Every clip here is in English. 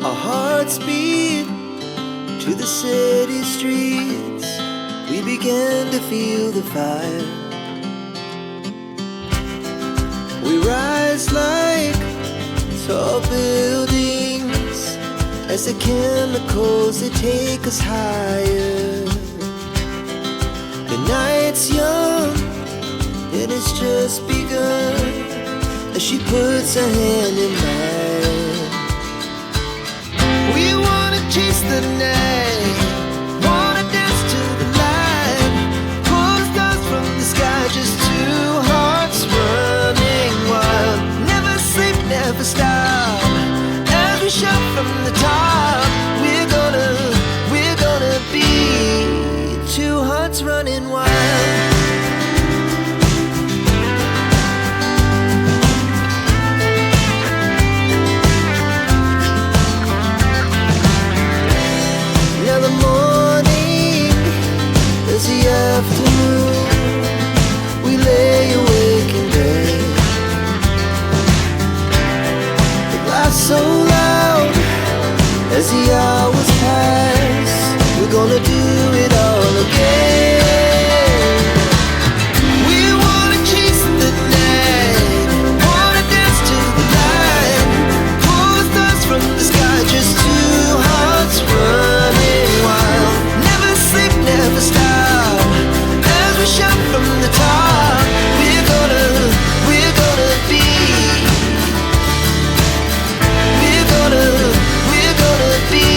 Our hearts beat to the city streets. We began to feel the fire. We rise like tall buildings as the chemicals, they take us higher. The night's young and it's just begun as she puts her hand in mine. We wanna chase the night, wanna dance to the light, pull stars from the sky, just two hearts running wild. Never sleep, never stop, as we shout from the top. We're gonna be two hearts running wild. The afternoon, we lay awake in bed. The glass so loud as the hours pass. We're gonna do it all again. We wanna chase the night, wanna dance to the light, pull stars from the sky, just two hearts running wild. Never sleep, never stop, shout from the top. We're gonna be. We're gonna be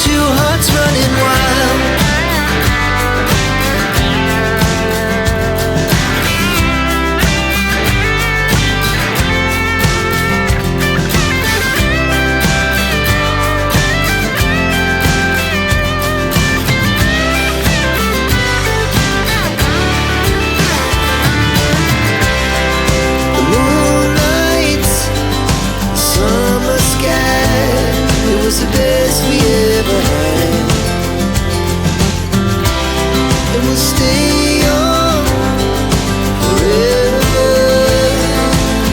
two hearts running wild. The best we ever had, and we'll stay on forever.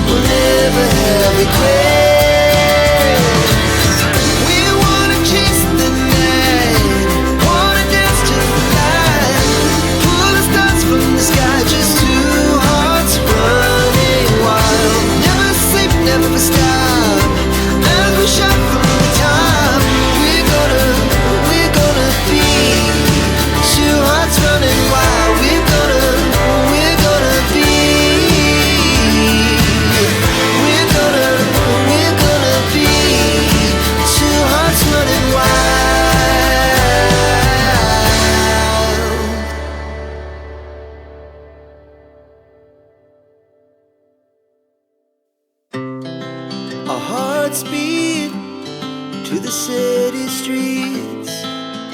We'll never have regrets. We wanna chase the night, wanna dance to the light, pull the stars from the sky, just two hearts running wild. Never sleep, never stop, as we shout from the top. Running wild, we're gonna be. We're gonna be two hearts running wild. Our hearts beat to the city streets.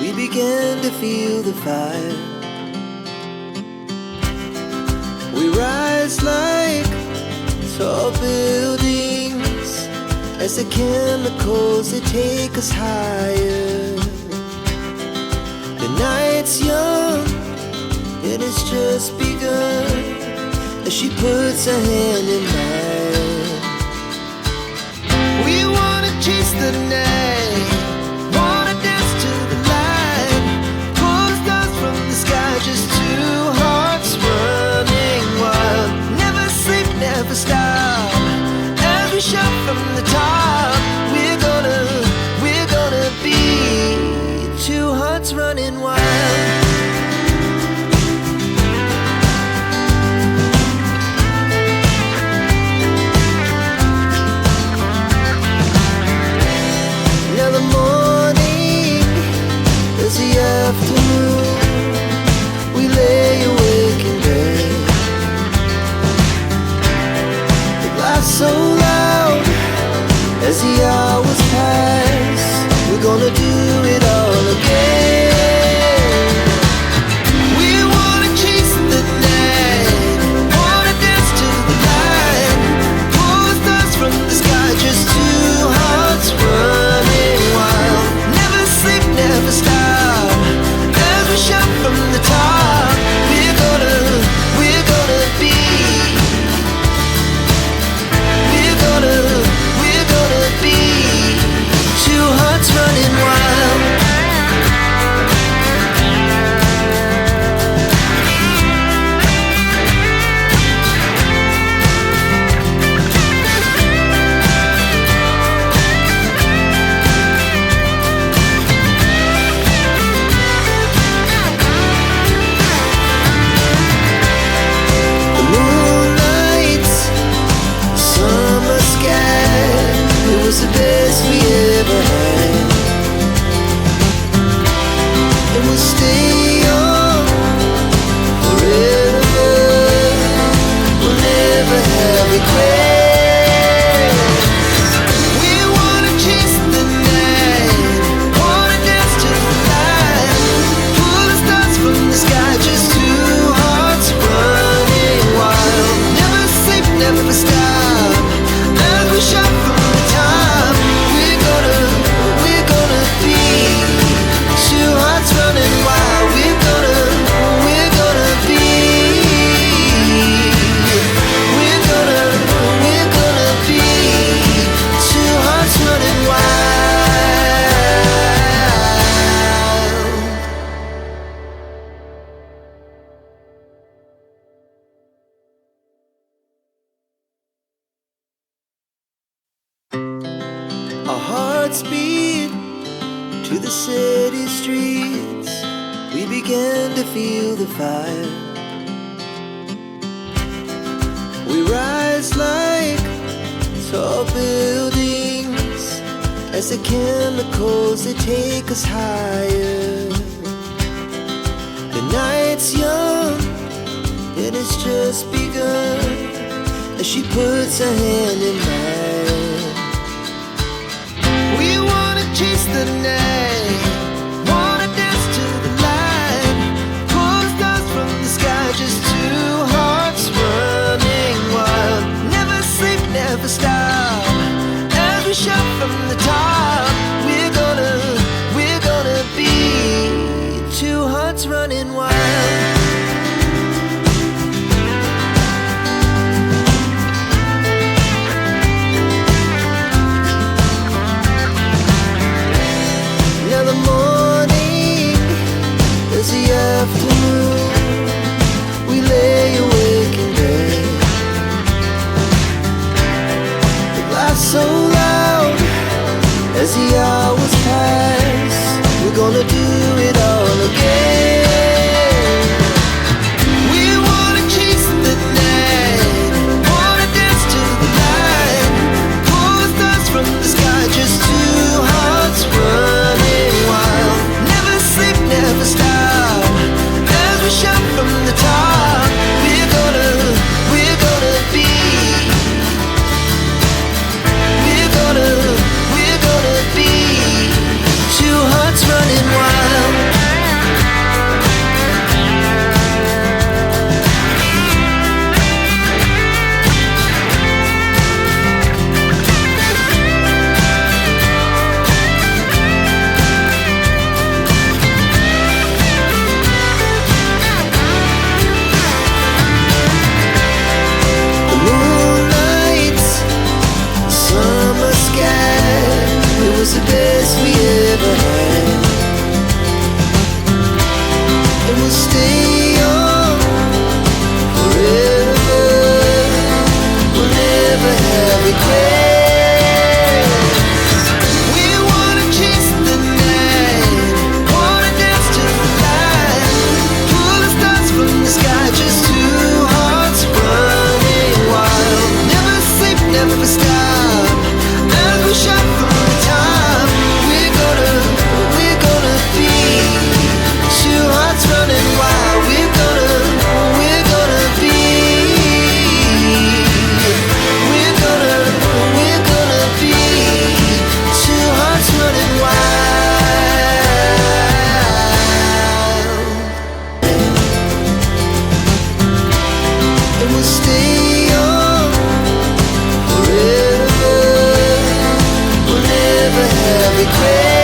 We began to feel the fire. We rise like tall buildings as the chemicals, they take us higher. The night's young and it's just begun as she puts her hand in mine. We wanna chase the night, wanna dance to the light, pull stars from the sky, just two hearts running wild. Never sleep, never stop, as we shout from the top. We're gonna be two hearts running wild. the best we ever had. And we'll stay on forever. We'll never have regrets. We wanna chase the night, wanna dance to the light, pull the stars from the sky, just two hearts running wild. Never sleep, never stop, as we shout from the top. We're gonna be two hearts running wild. We're gonna be. We're gonna be two hearts running wild. Our hearts beat to the city streets. We began to feel the fire. We rise like tall buildings as the chemicals, they take us higher. The night's young and it's just begun as she puts her hand in mine. We wanna chase the night, wanna dance to the light, pull the stars from the sky, just two hearts running wild. Never sleep, never stop, as we shout from the top. We're gonna be two hearts running wild. Now the morning is the afternoon. We lay awake in bed. The laugh so loud as the hours pass. We're gonna do it all again. We wanna chase the night, wanna dance to the light, pull the stars from the sky, just two hearts running wild. Never sleep, never stop, as we shout from the top. We're gonna be. We're gonna be two hearts running wild. The moonlight, summer sky, it was the best we ever had. And we'll stay on forever. We'll never have regrets. We wanna chase the night, wanna dance to the light, pull the stars from the sky, just two hearts running wild. Never sleep, never stop, as we shout from the top. We're gonna be two hearts running wild. We're gonna be. We're gonna be two hearts running wild. And we'll stay on forever. We'll never have regrets.